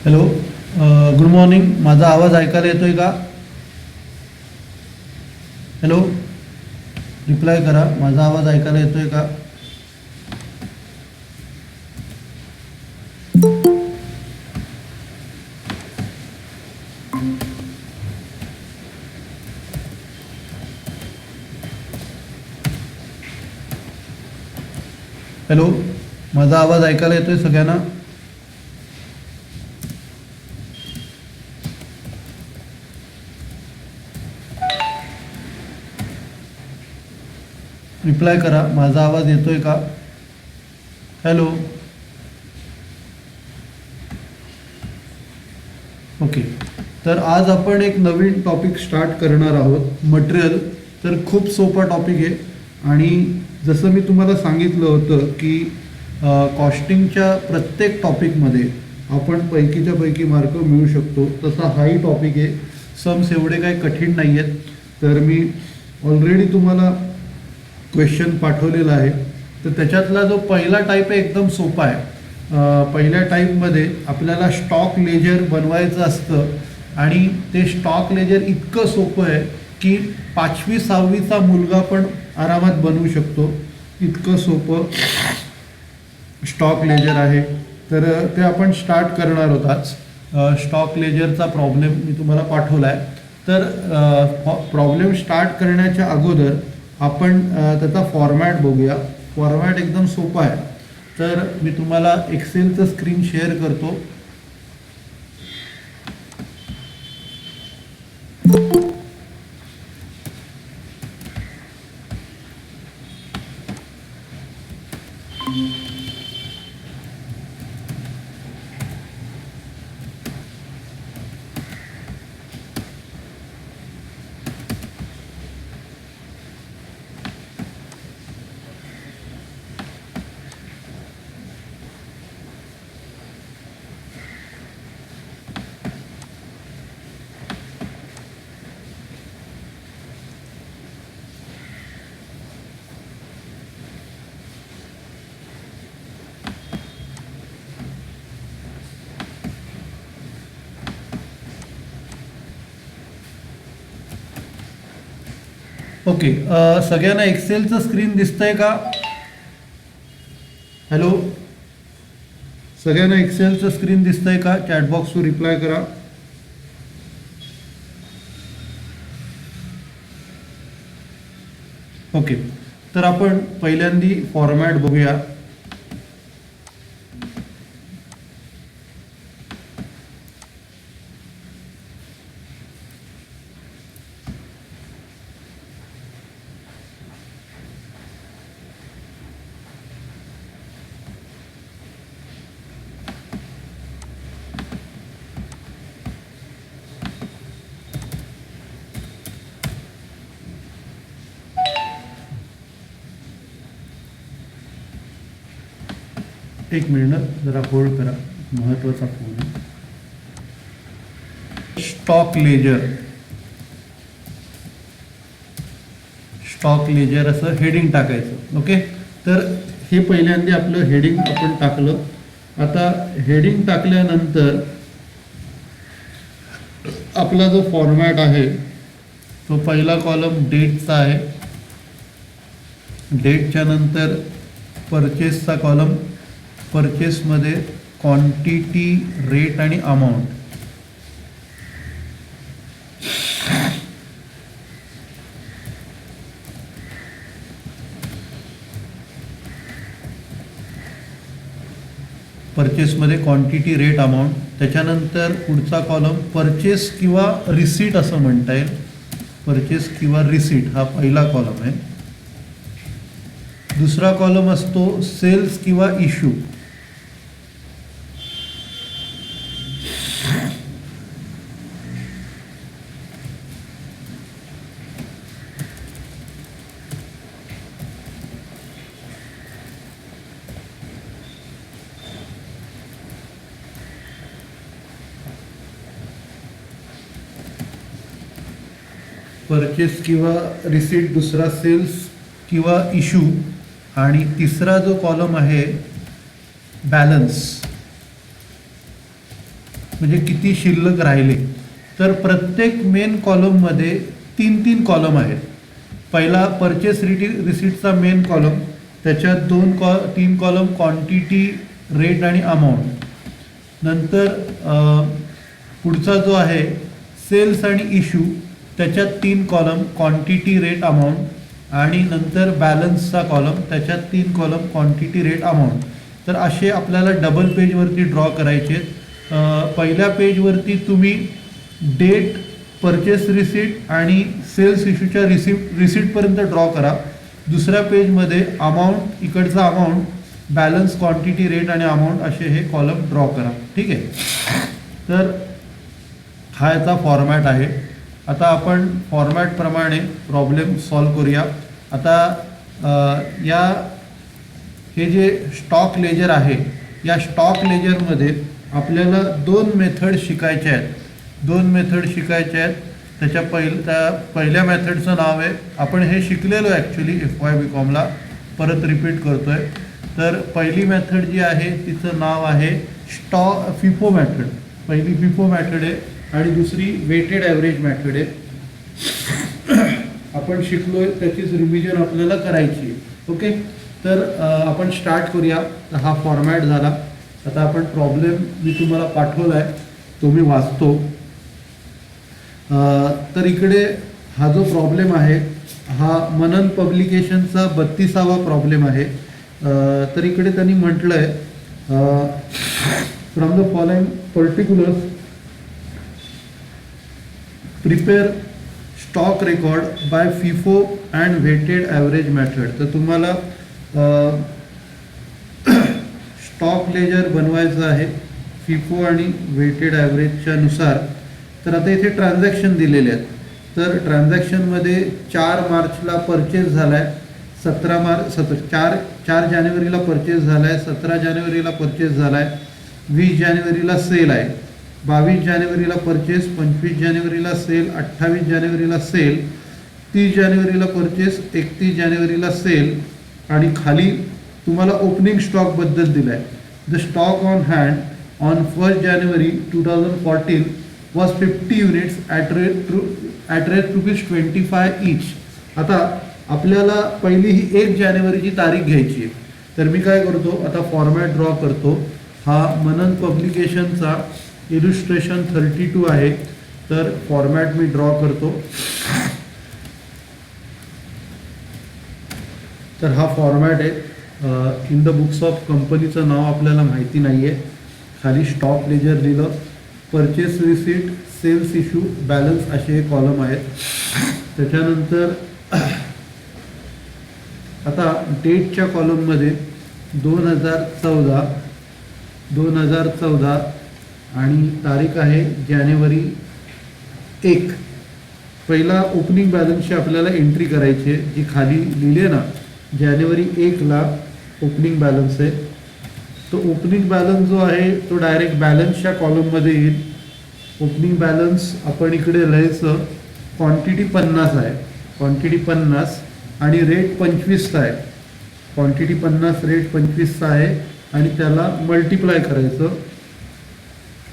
Hello, good morning. माझा आवाज ऐकायला येतोय का? हॅलो, रिप्लाय करा. माझा आवाज ऐकायला येतोय का? हॅलो, माझा आवाज ऐकायला येतोय सगळ्यांना? रिप्लाय करा. माझा आवाज येतोय का? हॅलो. ओके. तर आज आपण एक नवीन टॉपिक स्टार्ट करणार आहोत, मटेरियल. तर खूप सोपा टॉपिक आहे आणि जसं मी तुम्हाला सांगितलं होतं की कॉस्टिंगच्या प्रत्येक टॉपिकमध्ये आपण पैकीच्या पैकी मार्क मिळू शकतो, तसा हाही टॉपिक आहे. सम्स एवढे काही कठीण नाही आहेत. तर मी ऑलरेडी तुम्हाला क्वेश्चन पाठवलेला आहे. तर त्याच्यातला जो पहिला टाईप आहे एकदम सोपा आहे. पहिल्या टाईपमध्ये आपल्याला स्टॉक लेजर बनवायचं असतं आणि ते स्टॉक लेजर इतकं सोपं आहे की 5वी 6वीचा मुलगा पण आरामात बनवू शकतो. इतकं सोपं स्टॉक लेजर आहे. तर ते आपण स्टार्ट करणार आहोत आज. स्टॉक लेजरचा प्रॉब्लेम मी तुम्हाला पाठवला आहे. तर प्रॉब्लेम स्टार्ट करण्याच्या अगोदर आपण त्याचा फॉर्मॅट बघूया. फॉर्मॅट एकदम सोपा आहे. तर मी तुम्हाला एक्सेलचं स्क्रीन शेअर करतो. ओके. सगळ्यांना एक्सेलचं स्क्रीन दिसतंय का? हॅलो, सगळ्यांना एक्सेलचं स्क्रीन दिसतंय का? चॅटबॉक्सवर रिप्लाय करा. ओके. तर आपण पहिल्यांदी फॉर्मॅट बघूया. एक मिनिट जरा होल्ड करा, महत्त्वाचा फोन आहे. स्टॉक लेजर, स्टॉक लेजर असं हेडिंग टाकायचं. ओके. तर हे पहिल्यांदा आपलं हेडिंग आपण टाकलं. आता हेडिंग टाकल्यानंतर आपला जो फॉर्मॅट आहे तो पहिला कॉलम डेटचा आहे. डेटच्या नंतर परचेसचा कॉलम. परचेसमध्ये क्वांटिटी, रेट आणि अमाऊंट. परचेसमध्ये क्वांटिटी, रेट, अमाऊंट. त्याच्यानंतर पुढचा कॉलम परचेस किंवा रिसीट असं म्हणता येईल. परचेस किंवा रिसीट हा पहिला कॉलम आहे. दुसरा कॉलम असतो सेल्स किंवा इश्यू. परचेस किंवा रिसीट, दुसरा सेल्स किंवा इश्यू आणि तिसरा जो कॉलम आहे बॅलन्स. म्हणजे किती शिल्लक राहिले. तर प्रत्येक मेन कॉलममध्ये 3-3 कॉलम आहेत. पहिला परचेस रिसिप्टचा मेन कॉलम, त्याच्यात 3 कॉलम क्वांटिटी, रेट आणि अमाऊंट. नंतर पुढचा जो आहे सेल्स आणि इश्यू, त्याच्यात 3 कॉलम क्वांटिटी, रेट, अमाऊंट. आणि नंतर बॅलन्सचा कॉलम, त्याच्यात 3 कॉलम क्वांटिटी, रेट, अमाऊंट. तर असे आपल्याला डबल पेजवरती ड्रॉ करायचे. पहिल्या पेजवरती तुम्ही डेट, परचेस रिसिप्ट आणि सेल्स इश्यूच्या रिसिप्टपर्यंत ड्रॉ करा. दुसऱ्या पेजमध्ये अमाऊंट, इकडचा अमाऊंट, बॅलन्स, क्वांटिटी, रेट आणि अमाऊंट असे हे कॉलम ड्रॉ करा. ठीक आहे. तर हा याचा फॉर्मॅट आहे. आता आपण फॉर्मॅटप्रमाणे प्रॉब्लेम सॉल्व करूया. आता हे जे स्टॉक लेजर आहे, या स्टॉक लेजरमध्ये आपल्याला 2 मेथड शिकायच्या आहेत. 2 मेथड शिकायच्या आहेत. त्या पहिल्या मेथडचं नाव आहे, आपण हे शिकलेलो ॲक्च्युली FY BComला, परत रिपीट करतो आहे. तर पहिली मेथड जी आहे तिचं नाव आहे फिफो मेथड. पहिली फिफो मेथड आहे आणि दुसरी वेटेड ॲव्हरेज मेथड आहे. आपण शिकलोय त्याचीच रिव्हिजन आपल्याला करायची आहे. ओके. तर आपण स्टार्ट करूया. हा फॉर्मॅट झाला. आता आपण प्रॉब्लेम मी तुम्हाला पाठवला आहे तो मी वाचतो. तर इकडे हा जो प्रॉब्लेम आहे हा मनन पब्लिकेशनचा 32वा प्रॉब्लेम आहे. तर इकडे त्यांनी म्हटलं आहे from the following particulars prepare stock record by FIFO and weighted average method. तर तुम्हाला स्टॉक लेजर बनवायचं आहे फिफो आणि वेटेड ॲव्हरेजच्या नुसार. तर आता इथे ट्रान्झॅक्शन दिलेले आहेत. तर ट्रान्झॅक्शनमध्ये 4 मार्चला परचेस झाला आहे, 4 जानेवारीला परचेस झाला आहे, 17 जानेवारीला परचेस झाला आहे, 20 जानेवारीला सेल आहे, 22 जानेवारीला परचेस, 25 जानेवारीला सेल, 28 जानेवारीला सेल, 30 जानेवारीला परचेस, 31 जानेवारीला सेल. आणि खाली तुम्हाला ओपनिंग स्टॉकबद्दल दिलं आहे. The stock on hand on 1 January 2014 was 50 units at rate ₹25 each. आता आपल्याला पहिली ही 1 जानेवारीची तारीख घ्यायची आहे. तर मी काय करतो, आता फॉर्मॅट ड्रॉ करतो. हा मनन पब्लिकेशनचा इलुस्ट्रेशन 32 आहे. तर फॉर्मॅट मी ड्रॉ करतो. तर हा फॉर्मॅट आहे. इन द बुक्स ऑफ कंपनीचं नाव आपल्याला माहिती नाही आहे. खाली स्टॉक लेजर लिहिलं, purchase receipt, sales issue, balance असे हे कॉलम आहेत. त्याच्यानंतर आता डेटच्या कॉलममध्ये 2014 आणि तारीख आहे जानेवारी 1. पहिला ओपनिंग बॅलन्सची आपल्याला एंट्री करायची आहे, जी खाली लिहिली आहे ना, जानेवारी 1ला ओपनिंग बॅलन्स आहे. तो ओपनिंग बॅलन्स जो आहे तो डायरेक्ट बॅलन्सच्या कॉलममध्ये येईल. ओपनिंग बॅलन्स आपण इकडे लिहायचं, क्वांटिटी 50 आहे, क्वांटिटी 50 आणि रेट 25चा आहे. क्वांटिटी 50, रेट 25चा आहे आणि त्याला मल्टिप्लाय करायचं.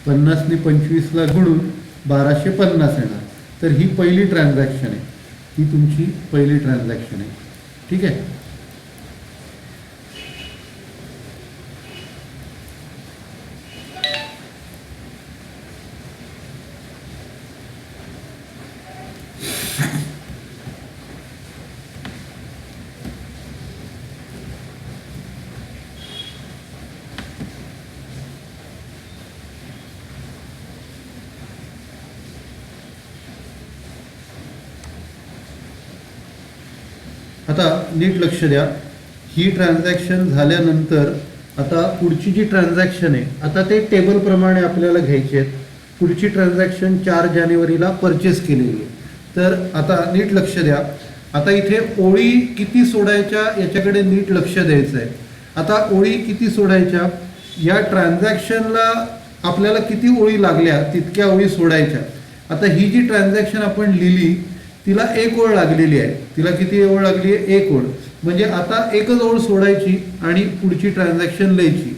50ने 25ला गुणून 1250 येणार. तर ही पहिली ट्रान्झॅक्शन आहे, ही तुमची पहिली ट्रान्झॅक्शन आहे. ठीक आहे. आता नीट लक्ष द्या. ही ट्रान्झॅक्शन झाल्यानंतर आता पुढची जी ट्रान्झॅक्शन आहे, आता ते टेबलप्रमाणे आपल्याला घ्यायची आहेत. पुढची ट्रान्झॅक्शन 4 जानेवारीला परचेस केलेली आहे. तर आता नीट लक्ष द्या. आता इथे ओळी किती सोडायच्या याच्याकडे नीट लक्ष द्यायचं आहे. आता ओळी किती सोडायच्या, या ट्रान्झॅक्शनला आपल्याला किती ओळी लागल्या तितक्या ओळी सोडायच्या. आता ही जी ट्रान्झॅक्शन आपण लिहिली तिला 1 ओळ लागलेली आहे. तिला किती ओळ लागली आहे, 1 ओळ. म्हणजे आता एकच ओळ सोडायची आणि पुढची ट्रान्झॅक्शन लिहायची.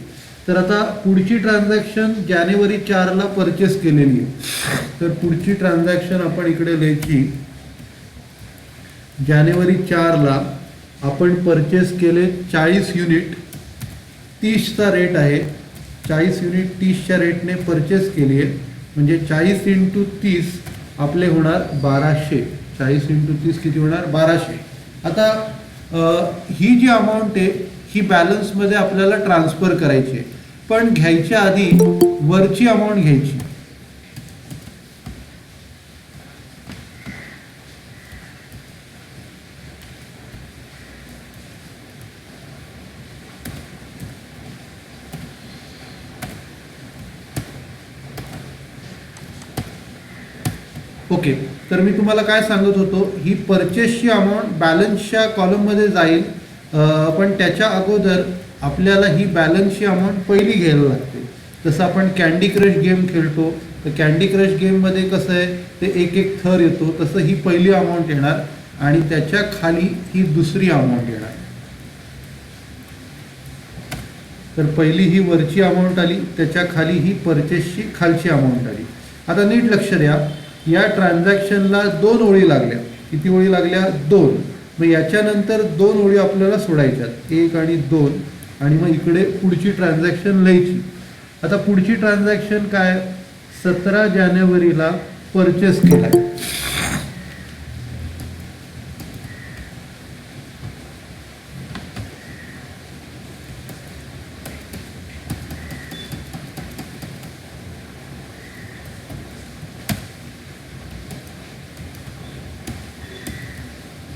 तर आता पुढची ट्रान्झॅक्शन जानेवारी 4ला परचेस केलेली आहे. तर पुढची ट्रान्झॅक्शन आपण इकडे लिहायची. जानेवारी 4ला आपण परचेस केले 40 युनिट. 30चा रेट आहे. 40 युनिट 30च्या रेटने परचेस केली आहे. म्हणजे 40 × 30 आपले होणार 1200. 40 × 30 किती होणार? 1200. आता ही जी अमाऊंट आहे ही बॅलन्समध्ये आपल्याला ट्रान्सफर करायची आहे. पण घ्यायच्या आधी वरची अमाऊंट घ्यायची. ओके, तर मी तुम्हाला काय सांगत होतो, ही परचेसची अमाऊंट बॅलन्सच्या कॉलममध्ये जाईल. पण त्याच्या अगोदर आपल्याला ही बॅलन्सची अमाऊंट पहिली घ्यायला लागते. जसं आपण कँडी क्रश गेम खेळतो, तर कँडी क्रश गेममध्ये कसं आहे, ते एक एक थर येतो, तसं ही पहिली अमाऊंट येणार आणि त्याच्या खाली ही दुसरी अमाऊंट येणार. तर पहिली ही वरची अमाऊंट आली, त्याच्या खाली ही परचेसची खालची अमाऊंट आली. आता नीट लक्ष द्या, या ट्रान्झॅक्शनला 2 ओळी लागल्या. किती ओळी लागल्या? 2. मग याच्यानंतर 2 ओळी आपल्याला सोडायच्यात, 1 आणि 2, आणि मग इकडे पुढची ट्रान्झॅक्शन लिहायची. आता पुढची ट्रान्झॅक्शन काय? 17 जानेवारीला परचेस केला.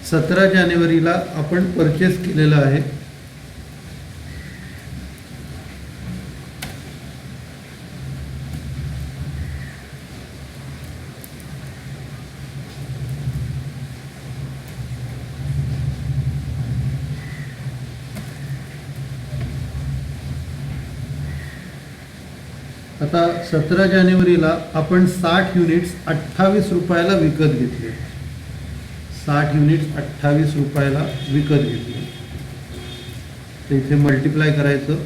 17 जानेवारीला आपण परचेस केलेलं आहे. आता 17 जानेवारीला आपण 60 युनिट्स 28 रुपयाला विकत घेतले. 60 युनिट्स 28 रुपयाला विकत घेतले. तर इथे मल्टिप्लाय करायचं,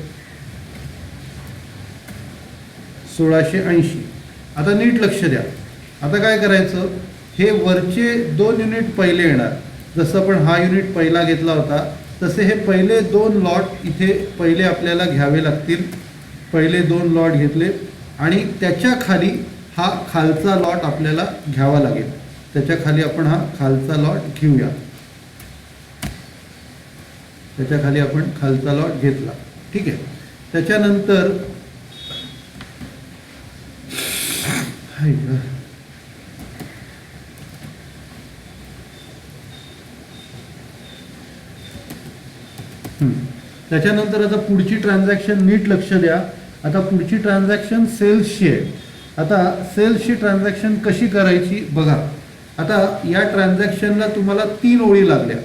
1680. आता नीट लक्ष द्या. आता काय करायचं, हे वरचे 2 युनिट पहिले येणार. जसं आपण हा युनिट पहिला घेतला होता, तसे हे पहिले 2 लॉट इथे पहिले आपल्याला घ्यावे लागतील. पहिले 2 लॉट घेतले आणि त्याच्या खाली हा खालचा लॉट आपल्याला घ्यावा लागेल. त्याच्या खाली आपण हा खालचा लॉट घेऊया. त्याच्या खाली आपण खालचा लॉट घेतला. ठीक आहे. त्याच्यानंतर त्याच्यानंतर आता पुढची ट्रान्झॅक्शन नीट लक्ष द्या. आता पुढची ट्रान्झॅक्शन सेल्सची आहे. आता सेल्सची ट्रान्झॅक्शन कशी करायची बघा. आता या ट्रान्झॅक्शनला तुम्हाला 3 ओळी लागल्या.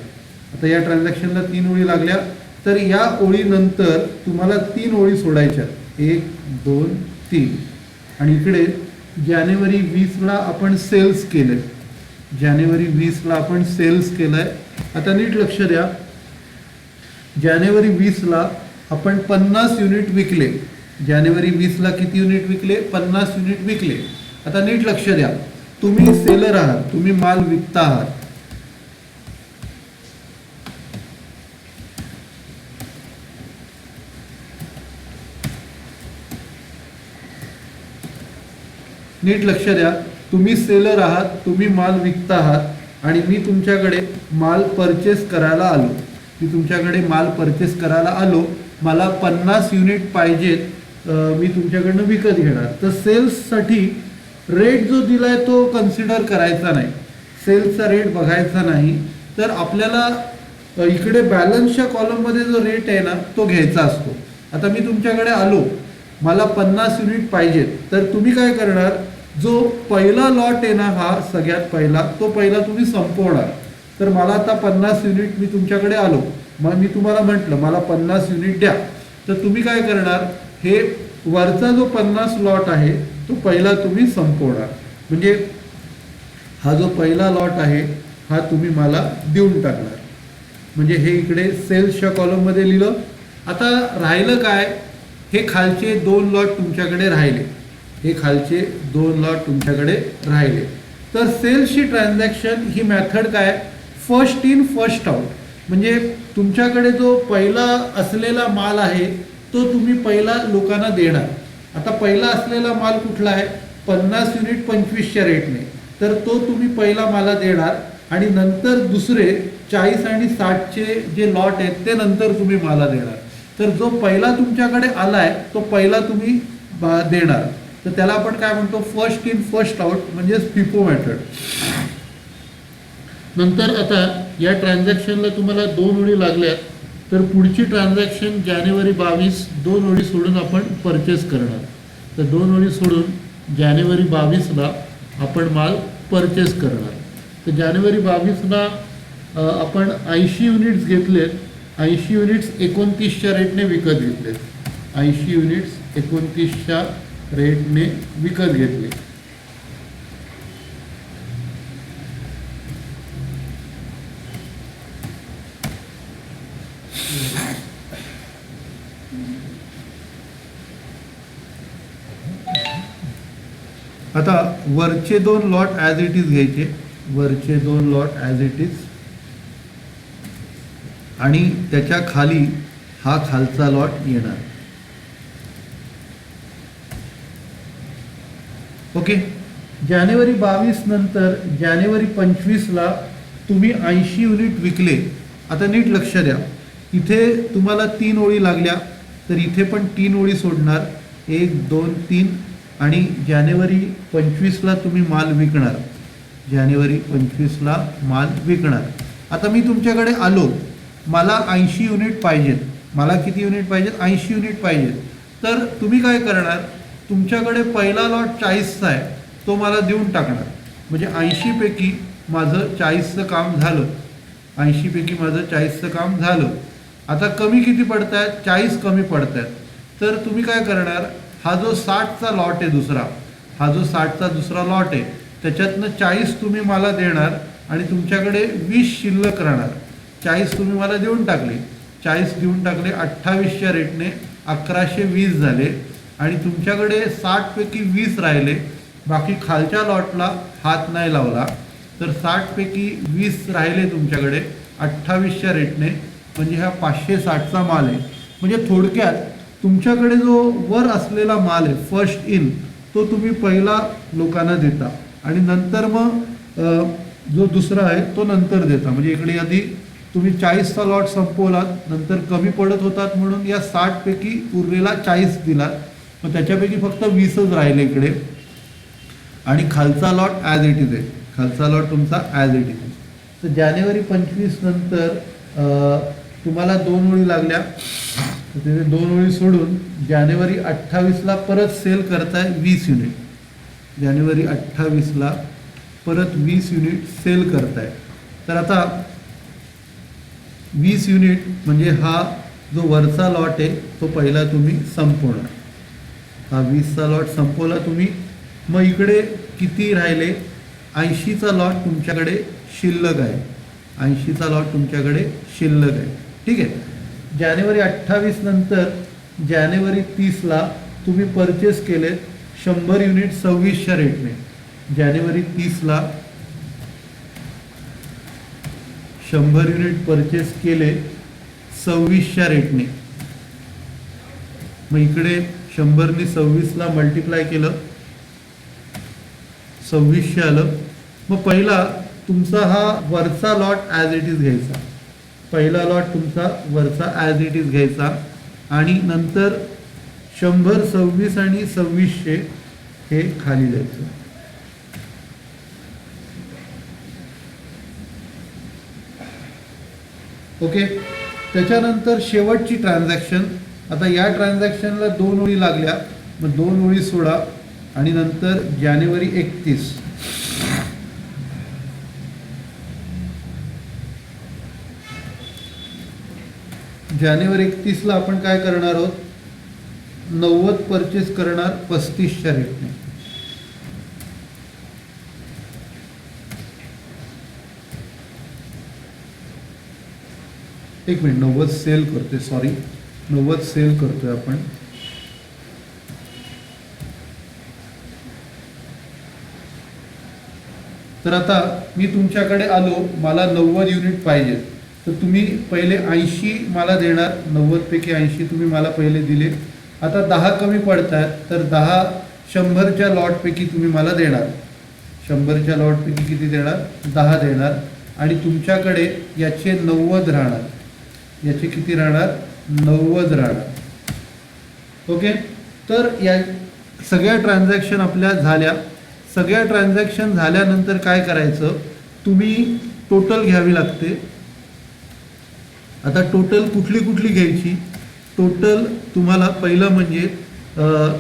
आता या ट्रान्झॅक्शनला 3 ओळी लागल्या, तर या ओळीनंतर तुम्हाला 3 ओळी सोडायच्या. 1 2 3. आणि इकडे जानेवारी 20ला आपण सेल्स केले. जानेवारी 20ला आपण सेल्स केलंय. आता नीट लक्ष द्या. जानेवारी 20ला आपण 50 युनिट विकले. जानेवारी 20ला किती युनिट विकले? 50 युनिट विकले. आता नीट लक्ष द्या, तुम्ही सेलर आहात, तुम्ही माल विकता आहात. नीट लक्ष द्या, तुम्ही सेलर आहात, तुम्ही माल विकता आहात आणि मी तुमच्याकडे माल परचेस करायला आलो. मी तुमच्याकडे माल परचेस करायला आलो, मला 50 युनिट पाहिजेत, मी तुमच्याकडनं विकत घेणार. तर सेल्ससाठी रेट जो दिलाय तो कन्सिडर करायचा नाही. सेल्सचा रेट बघायचा नाही. तर आपल्याला इकडे बॅलन्सच्या कॉलममध्ये जो रेट आहे ना तो घ्यायचा असतो. आता मी तुमच्याकडे आलो, मला 50 युनिट पाहिजेत, तर तुम्ही काय करणार, जो पहिला लॉट आहे ना हा सगळ्यात पहिला, तो पहिला तुम्ही संपवणार. तर मला आता 50 युनिट, मी तुमच्याकडे आलो, मग मी तुम्हाला म्हटलं मला 50 युनिट द्या. तर तुम्ही काय करणार, हे वरचा जो 50 लॉट आहे तो पहिला तुम्ही संपवणार. म्हणजे हा जो पहिला लॉट आहे हा तुम्ही मला देऊन टाकणार. म्हणजे हे इकडे सेल्सच्या कॉलममध्ये लिहिलं. आता राहिलं काय, हे खालचे 2 लॉट तुमच्याकडे राहिले, हे खालचे 2 लॉट तुमच्याकडे राहिले. तर सेल्सची ट्रान्झॅक्शन ही मेथड काय, फर्स्ट इन फर्स्ट आउट. म्हणजे तुमच्याकडे जो पहिला असलेला माल आहे तो तुम्ही पहिला लोकांना देणार. आता पहिला असलेला माल कुठला आहे, 50 युनिट 25च्या रेटने, तर तो तुम्ही पहिला मला देणार आणि नंतर दुसरे 40 आणि 60चे जे लॉट आहेत ते नंतर तुम्ही मला देणार. तर जो पहिला तुमच्याकडे आला आहे तो पहिला तुम्ही देणार. तर त्याला आपण काय म्हणतो, फर्स्ट इन फर्स्ट आउट, म्हणजेच फिफो मेथड. नंतर आता या ट्रान्झॅक्शनला तुम्हाला 2 ओळी लागल्यात, तर पुढची ट्रान्झॅक्शन जानेवारी 22, 2 ओळी सोडून आपण परचेस करणार. तर 2 ओळी सोडून जानेवारी 22ला आपण माल परचेस करणार. तर जानेवारी 22ला आपण 80 युनिट्स घेतलेत, 80 युनिट्स 29च्या रेटने विकत घेतलेत, 80 युनिट्स 29च्या रेटने विकत घेतले. आता वरचे 2 लॉट ॲज इट इज घ्यायचे, वरचे 2 लॉट ॲज इट इज, आणि त्याच्या खाली हा खालचा लॉट येणार. ओके. जानेवारी 22 नंतर जानेवारी 25ला तुम्ही 80 युनिट विकले. आता नीट लक्ष द्या, इथे तुम्हाला 3 ओळी लागल्या, तर इथे पण 3 ओळी सोडणार, 1 2 3, आणि जानेवारी 25ला तुम्ही माल विकणार, जानेवारी 25ला माल विकणार. आता मी तुमच्याकडे आलो, मला 80 युनिट पाहिजेत, मला किती युनिट पाहिजेत, 80 युनिट पाहिजेत. तर तुम्ही काय करणार, तुमच्याकडे पहिला लॉट 40चा आहे तो मला देऊन टाकणार. म्हणजे 80 पैकी माझं 40चं काम झालं, 80 पैकी माझं 40चं काम झालं. आता कमी किती पडत आहेत, 40 कमी पडत आहेत. तर तुम्ही काय करणार, हा जो 60चा लॉट आहे दुसरा, हा जो 60चा दुसरा लॉट आहे त्याच्यातनं 40 तुम्ही मला देणार आणि तुमच्याकडे 20 शिल्लक राहणार. 40 तुम्ही मला देऊन टाकले, 40 देऊन टाकले, 28च्या रेटने 1120 झाले, आणि तुमच्याकडे 60 पैकी 20 राहिले. बाकी खालच्या लॉटला हात नाही लावला, तर 60 पैकी 20 राहिले तुमच्याकडे 28च्या रेटने, म्हणजे हा 560चा माल आहे. म्हणजे थोडक्यात तुमच्याकडे जो वर असलेला माल आहे फर्स्ट इन, तो तुम्ही पहिला लोकांना देता आणि नंतर मग जो दुसरा आहे तो नंतर देता. म्हणजे इकडे आधी तुम्ही 40चा लॉट संपवलात, नंतर कमी पडत होतात म्हणून या 60 पैकी उरलेला 40 दिलात, मग त्याच्यापैकी फक्त 20च राहिले इकडे, आणि खालचा लॉट ॲज इट इज आहे, खालचा लॉट तुमचा ॲज इट इज आहे. तर जानेवारी 25 नंतर तुम्हाला 2 ओळी लागल्या, तर ते 2 ओळी सोडून जानेवारी 28ला परत सेल करताय 20 युनिट, जानेवारी 28ला परत 20 युनिट सेल करताय. तर आता 20 युनिट म्हणजे हा जो वरचा लॉट आहे तो पहिला तुम्ही संपवणार. हा 20चा लॉट संपवला तुम्ही, मग इकडे किती राहिले, 80चा लॉट तुमच्याकडे शिल्लक आहे, 80चा लॉट तुमच्याकडे शिल्लक आहे. ठीक आहे. जानेवारी 28 नंतर जानेवारी 30ला तुम्ही परचेस केले 100 युनिट 26च्या रेटने, जानेवारी 30ला 100 युनिट परचेस केले 26च्या रेटने. मग इकडे 100ने 26ला मल्टिप्लाय केलं, 2600 आलं. मग पहिला तुमचा हा वरचा लॉट ॲज इट इज घ्यायचा, पहिला लॉट तुमचा वरचा ॲज इट इज घ्यायचा, आणि नंतर 100, 26 आणि 2600 हे खाली द्यायचं. ओके. त्याच्यानंतर शेवटची ट्रान्झॅक्शन. आता या ट्रान्झॅक्शनला 2 ओळी लागल्या, मग 2 ओळी सोडा, आणि नंतर जानेवारी 31, जानेवारी 31ला आपण काय करणार आहोत, 90 परचेस करणार 35च्या रेटने. एक मिनिट, 90 सेल करतोय, सॉरी 90 सेल करतोय आपण. तर आता मी तुमच्याकडे आलो, मला 90 युनिट पाहिजे, तर तुम्ही पहिले 80 मला देणार, 90पैकी 80 तुम्ही मला पहिले दिले. आता 10 कमी पडत आहेत, तर 10 100च्या लॉटपैकी तुम्ही मला देणार. 100च्या लॉटपैकी किती देणार? 10 देणार. आणि तुमच्याकडे याचे 90 राहणार. याचे किती राहणार? 90 राहणार. ओके. तर या सगळ्या ट्रान्झॅक्शन आपल्या झाल्या. सगळ्या ट्रान्झॅक्शन झाल्यानंतर काय करायचं? तुम्ही टोटल घ्यावी लागते. आता टोटल कुठली कुठली घ्यायची? टोटल तुम्हाला पहिलं म्हणजे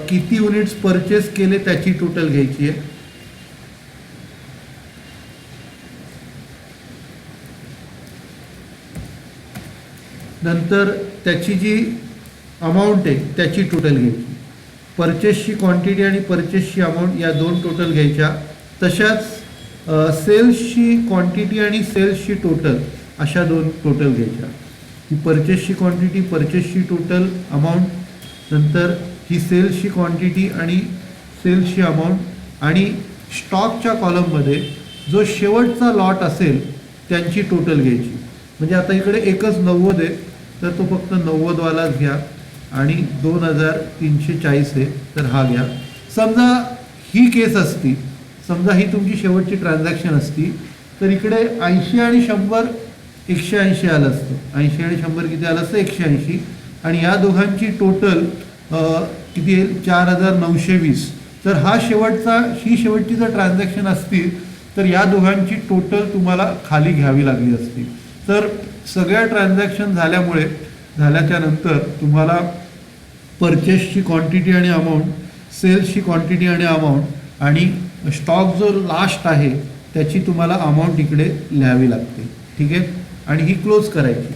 किती युनिट्स परचेस केले त्याची टोटल घ्यायची आहे. नंतर त्याची जी अमाऊंट आहे त्याची टोटल घ्यायची. परचेसची क्वांटिटी आणि परचेसची अमाऊंट या दोन टोटल घ्यायच्या. तशाच सेल्सची क्वांटिटी आणि सेल्सची टोटल अशा दोन टोटल घ्यायच्या. ही परचेसची क्वांटिटी, परचेसची टोटल अमाऊंट, नंतर ही सेल्सची क्वांटिटी आणि सेल्सची अमाऊंट, आणि स्टॉकच्या कॉलममध्ये जो शेवटचा लॉट असेल त्यांची टोटल घ्यायची. म्हणजे आता इकडे एकच 90 आहे, तर तो फक्त 90 वालाच घ्या. आणि 2340 आहे, तर हा घ्या. समजा ही केस असती, समजा ही तुमची शेवटची ट्रान्झॅक्शन असती, तर इकडे 80 आणि 100 180 आलं असतं. 80 आणि 100 किती आलं असतं? 180. आणि या दोघांची टोटल किती येईल? 4920. तर ही शेवटची जर ट्रान्झॅक्शन असती, तर या दोघांची टोटल तुम्हाला खाली घ्यावी लागली असती. तर सगळ्या ट्रान्झॅक्शन झाल्याच्या नंतर तुम्हाला परचेसची क्वांटिटी आणि अमाऊंट, सेल्सची क्वांटिटी आणि अमाऊंट, आणि स्टॉक जो लास्ट आहे त्याची तुम्हाला अमाऊंट इकडे लिहावी लागते. ठीक आहे. आणि ही क्लोज करायची.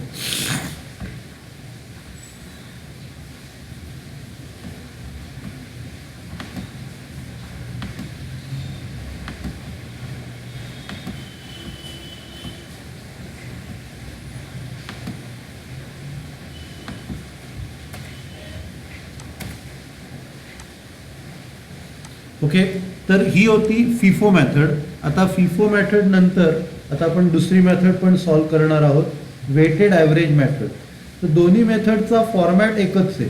ओके. तर ही होती फिफो मेथड. आता फिफो मेथड नंतर आता आपण दुसरी मेथड पण सॉल्व करणार आहोत, वेटेड ॲव्हरेज मेथड. तर दोन्ही मेथडचा फॉर्मॅट एकच आहे.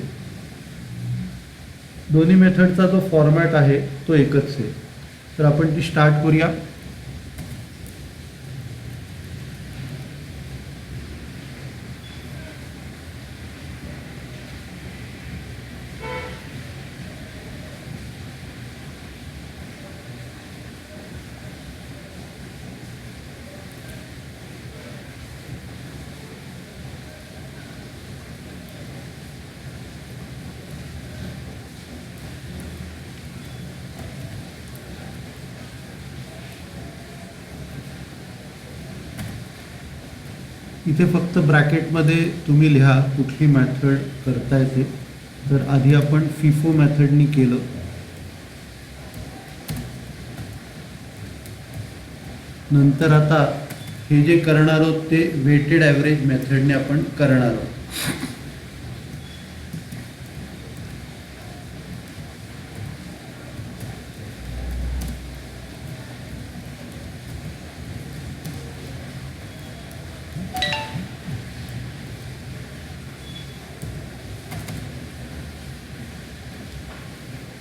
दोन्ही मेथडचा जो फॉर्मॅट आहे तो एकच आहे. तर आपण ती स्टार्ट करूया. इथे फक्त ब्रॅकेटमध्ये तुम्ही लिहा कुठली मेथड करता येते. तर आधी आपण फिफो मेथडनी केलं. नंतर आता हे जे करणार आहोत ते वेटेड ॲव्हरेज मेथडने आपण करणार आहोत.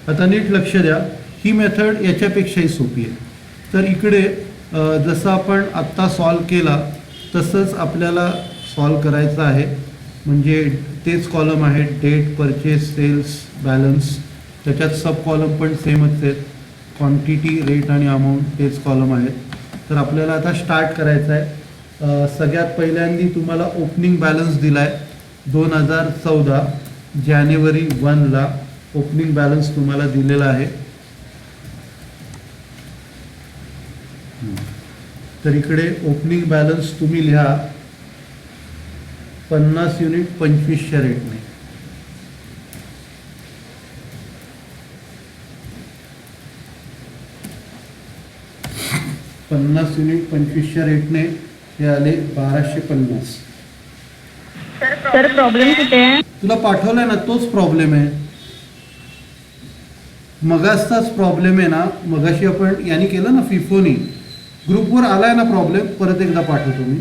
आता नीट लक्ष द्या, ही मेथड याच्यापेक्षाही सोपी आहे. तर इकडे जसं आपण आत्ता सॉल्व केला तसंच आपल्याला सॉल्व करायचं आहे. म्हणजे तेच कॉलम आहेत, डेट, परचेस, सेल्स, बॅलन्स. त्याच्यात सब कॉलम पण सेमच आहेत, क्वांटिटी, रेट आणि अमाऊंट तेच कॉलम आहेत. तर आपल्याला आता स्टार्ट करायचं आहे. सगळ्यात पहिल्यांदी तुम्हाला ओपनिंग बॅलन्स दिला आहे 2014 जानेवारी 1ला ओपनिंग बॅलन्स तुम्हाला दिलेला आहे. तर इकडे ओपनिंग बॅलन्स तुम्ही लिहा 50 युनिट 25च्या रेटने. पन्नास युनिट 25च्या रेटने हे आले 1250. सर प्रॉब्लेम कुठे आहे? तुला पाठवलाय ना तोच प्रॉब्लेम आहे. मगाचाच प्रॉब्लेम आहे ना. मगाशी आपण याने केलं ना फिफोनी, ग्रुपवर आलाय ना प्रॉब्लेम, परत एकदा पाठवतो मी.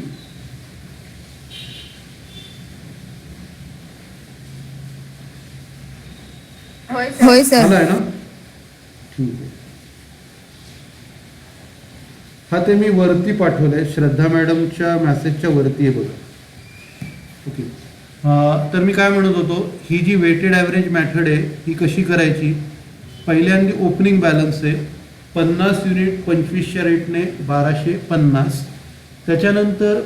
होय सर. आलाय ना, ठीक आहे. हा ते मी वरती पाठवलंय, श्रद्धा मॅडमच्या मेसेजच्या वरती आहे बघा. ओके. तर मी काय म्हणत होतो, ही जी वेटेड ॲव्हरेज मेथड आहे ही कशी करायची. पहिल्यांदा ओपनिंग बॅलन्स आहे 50 युनिट 25च्या रेटने 1250. त्याच्यानंतर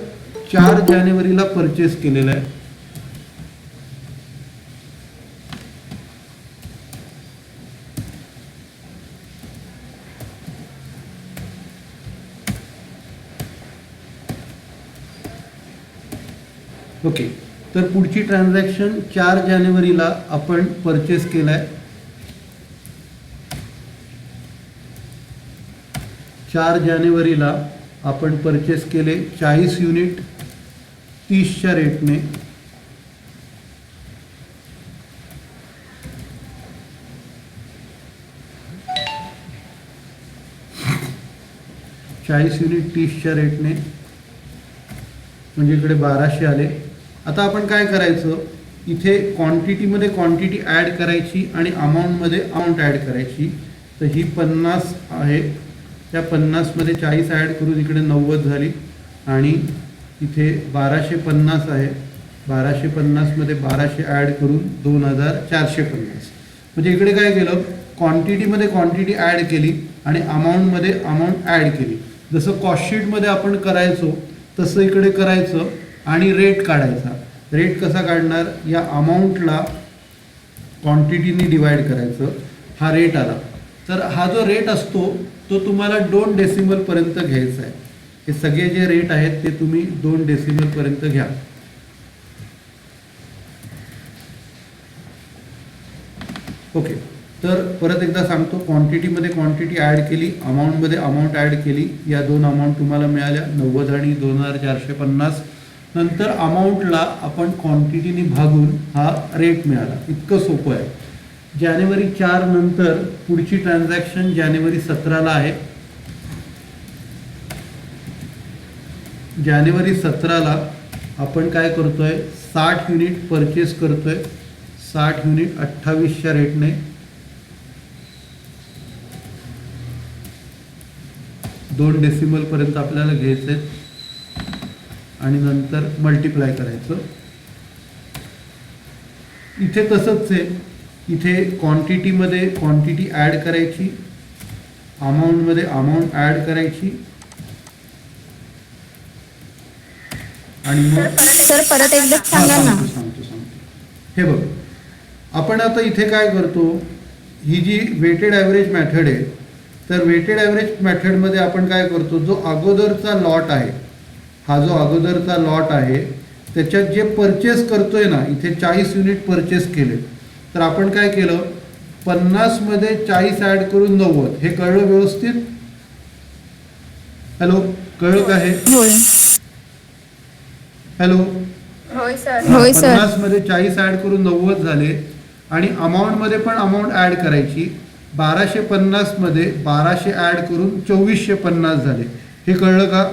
4 जानेवारीला परचेस केलेला आहे. ओके. तर पुढची ट्रान्झॅक्शन 4 जानेवारीला आपण परचेस केलाय. 4 जानेवारीला आपण परचेस केले 40 युनिट 30च्या रेटने. युनिट 30च्या रेटने, म्हणजे इकडे 1200 आले. आता आपण काय करायचं, इथे क्वांटिटीमध्ये क्वांटिटी ॲड करायची आणि अमाऊंटमध्ये अमाऊंट ॲड करायची. तर ही 50 आहे, त्या 50मध्ये 40 ॲड करून इकडे 90 झाली आणि इथे 1250 आहे, 1250मध्ये 1200 ॲड करून 2450. म्हणजे इकडे काय केलं, क्वांटिटीमध्ये क्वांटिटी ॲड केली आणि अमाऊंटमध्ये अमाऊंट ॲड केली. जसं कॉस्टशीटमध्ये आपण करायचो तसं इकडे करायचं आणि रेट काढायचा. रेट कसा काढणार, या अमाऊंटला क्वांटिटीनी डिवाइड करायचं, हा रेट आला. तर हा जो रेट असतो तो तुम्हाला 2 डेसिमलपर्यंत घ्यायचा आहे. हे सगळे जे रेट आहेत ते तुम्ही 2 डेसिमलपर्यंत घ्या. ओके. तर परत एकदा सांगतो, क्वांटिटीमध्ये क्वांटिटी ॲड केली, अमाऊंटमध्ये अमाऊंट ॲड केली. या 2 अमाऊंट तुम्हाला मिळाल्या 90 आणि 2450. नंतर अमाऊंटला आपण क्वांटिटीने भागून हा रेट मिळाला. इतकं सोपं आहे. जानेवारी 4 नंतर पुढची ट्रान्झॅक्शन जानेवारी 17ला आहे. जानेवारी 17ला आपण काय करतोय, 60 युनिट परचेस करतोय. 60 युनिट 28च्या रेटने, 2 डेसिमलपर्यंत आपल्याला घ्यायचे आणि नंतर मल्टिप्लाय करायचं. इथे तसंच आहे, इथे क्वांटिटीमध्ये क्वांटिटी ॲड करायची, अमाऊंटमध्ये अमाऊंट ॲड करायची आणि मग सर परत एकदा सांगा ना. सांगतो. हे बघ, आपण आता इथे काय करतो, ही जी वेटेड ॲव्हरेज मेथड आहे, तर वेटेड ॲव्हरेज मेथडमध्ये आपण काय करतो, जो अगोदरचा लॉट आहे, हा जो अगोदरचा लॉट आहे त्याच्यात जे परचेस करतोय ना, इथे 40 युनिट परचेस केले, तर आपण काय केलं, 50मध्ये 40 ॲड करून 90. हे कळलं व्यवस्थित? हॅलो, कळलं का हे? हॅलो, होय सर. 50मध्ये 40 ॲड करून 90 झाले आणि अमाऊंटमध्ये पण अमाऊंट ॲड करायची. 1250मध्ये 1200 ॲड करून 2450 झाले. हे कळलं का?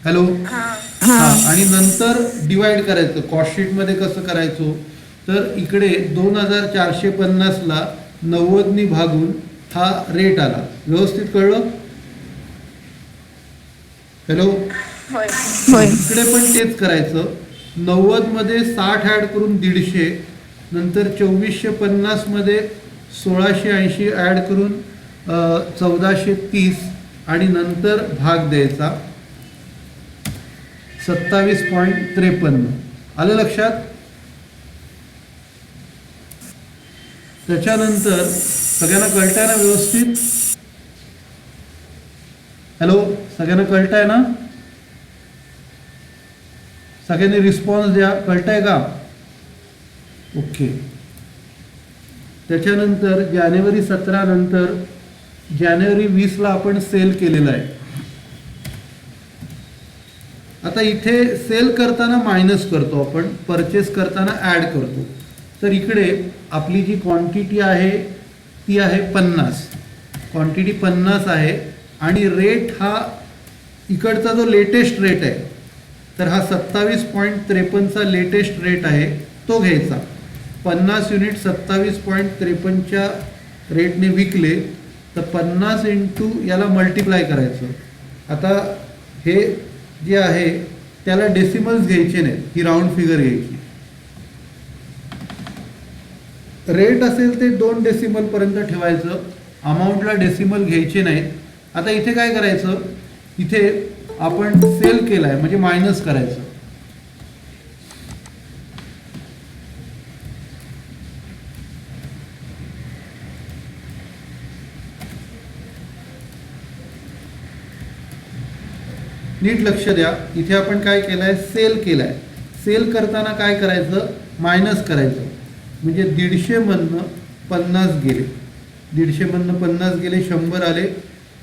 हॅलो, हां. आणि नंतर डिवाइड करायचं. कॉस्टशीटमध्ये कसं करायचो, तर इकडे 2450ला 90नी भागून हा रेट आला. व्यवस्थित कळलं? हॅलो, इकडे पण तेच करायचं. 90मध्ये 60 ॲड करून 150, नंतर 2450मध्ये 1680 ॲड करून 1430 आणि नंतर भाग द्यायचा 27.53. आलं लक्षात? त्याच्यानंतर सगळ्यांना कळतंय ना व्यवस्थित? हॅलो, सगळ्यांना कळतंय ना? सगळ्यांनी रिस्पॉन्स द्या. कळतंय का? ओके. त्याच्यानंतर जानेवारी 17 नंतर जानेवारी 20ला आपण सेल केलेला आहे. आता इथे सेल करताना मायनस करतो आपण, परचेस करताना ॲड करतो. तर इकडे आपली जी क्वांटिटी आहे ती आहे 50. क्वांटिटी 50 आहे आणि रेट हा इकडचा जो लेटेस्ट रेट आहे, तर हा 27.53चा लेटेस्ट रेट आहे, तो घ्यायचा. 50 युनिट 27.53च्या रेटने विकले तर 50 इंटू याला मल्टिप्लाय करायचं. आता हे जे आहे त्याला डेसिमल्स घ्यायचे नाहीत, ही राऊंड फिगर घ्यायची. रेट असेल ते 2 डेसिमलपर्यंत ठेवायचं, अमाऊंटला डेसिमल घ्यायचे नाहीत. आता इथे काय करायचं, इथे आपण सेल केला आहे म्हणजे मायनस करायचं. नीट लक्ष द्या, इथे आपण काय केलं आहे, सेल केलं आहे. सेल करताना काय करायचं, मायनस करायचं. म्हणजे 150 मधनं 50 गेले, 150 मधनं 50 गेले, 100 आले.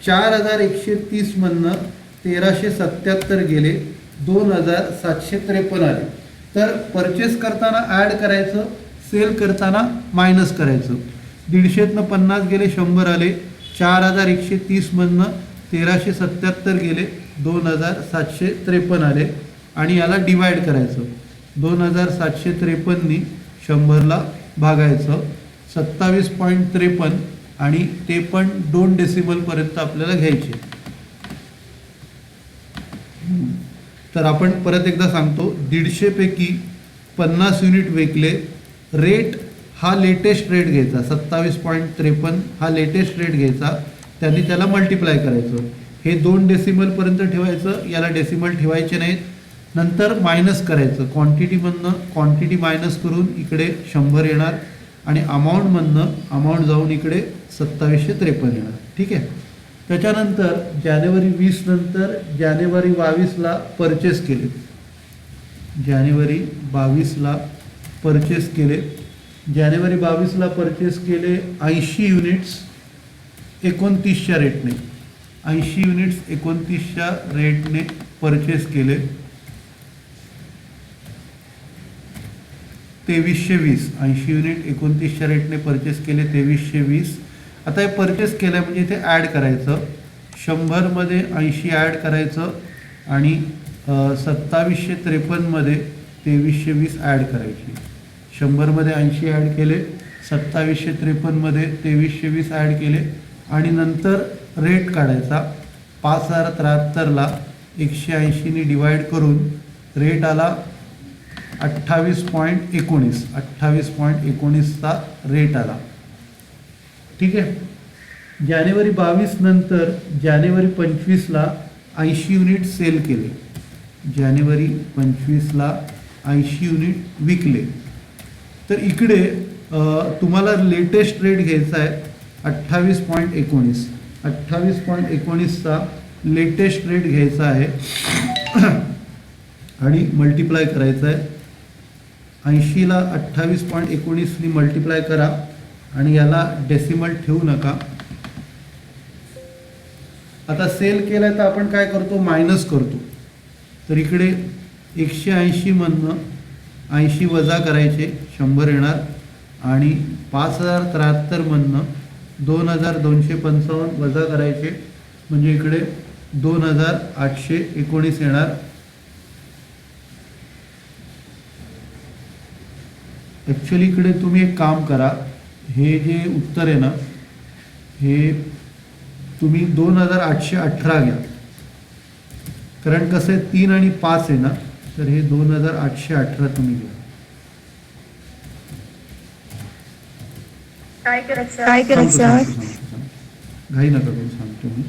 4130 मधनं 1377 गेले, 2753 आले. तर परचेस करताना ॲड करायचं, सेल करताना मायनस करायचं. 150तनं 50 गेले, 100 आले. 4130 मधनं 1377 गेले, 2753 आले. आणि याला डिवाइड करायचं, 2753नी 100ला भागायचं. 27.53 आणि ते पण 2 डेसिमलपर्यंत आपल्याला घ्यायचे. तर आपण परत एकदा सांगतो, 150 पैकी 50 युनिट विकले. रेट हा लेटेस्ट रेट घ्यायचा, 27.53 हा लेटेस्ट रेट घ्यायचा, त्यांनी त्याला मल्टिप्लाय करायचं. हे 2 डेसिमलपर्यंत ठेवायचं, याला डेसिमल ठेवायचे नाहीत. नंतर मायनस करायचं, क्वांटिटीमधनं क्वांटिटी मायनस करून इकडे 100 येणार आणि अमाऊंटमधनं अमाऊंट जाऊन इकडे 2753 येणार. ठीक आहे. त्याच्यानंतर जानेवारी 20 नंतर जानेवारी 22ला परचेस केले, जानेवारी 22ला परचेस केले. जानेवारी 22ला परचेस केले 80 युनिट्स 29च्या रेटने, 80 युनिट्स 29च्या रेटने परचेस केले. 2320, 80 युनिट 29च्या रेटने परचेस केले, 2320. आता हे परचेस केलं म्हणजे इथे ॲड करायचं, 100मध्ये 80 ॲड करायचं आणि 2753मध्ये 2320 ॲड करायची. 100मध्ये 80 ॲड केले, 2753मध्ये 2320 ॲड केले आणि नंतर रेट काढायचा. 5073ला 180नी डिवाइड करून रेट आला 28.19, 28.19चा रेट आला. ठीक आहे. जानेवारी 22 नंतर जानेवारी 25ला 80 युनिट सेल केले, जानेवारी 25ला 80 युनिट विकले. तर इकडे तुम्हाला लेटेस्ट रेट घ्यायचा आहे 28.19, 28.19चा लेटेस्ट रेट घ्यायचा आहे आणि मल्टिप्लाय करायचं आहे. 80ला 28.19नी मल्टिप्लाय करा आणि याला डेसिमल ठेवू नका. आता सेल केलं तर आपण काय करतो, मायनस करतो. तर इकडे 180 मधनं 80 वजा करायचे, 100 येणार आणि 5073 मधनं 2255 वजा करायचे म्हणजे इकडे 2819 येणार. ॲक्च्युली इकडे तुम्ही एक काम करा, हे जे उत्तर आहे ना हे तुम्ही 2818 घ्या, कारण कसं आहे 3 आणि 5 आहे ना, तर हे 2818 तुम्ही घ्या. काय करायचं, घाई नका करू, सांगतो मी.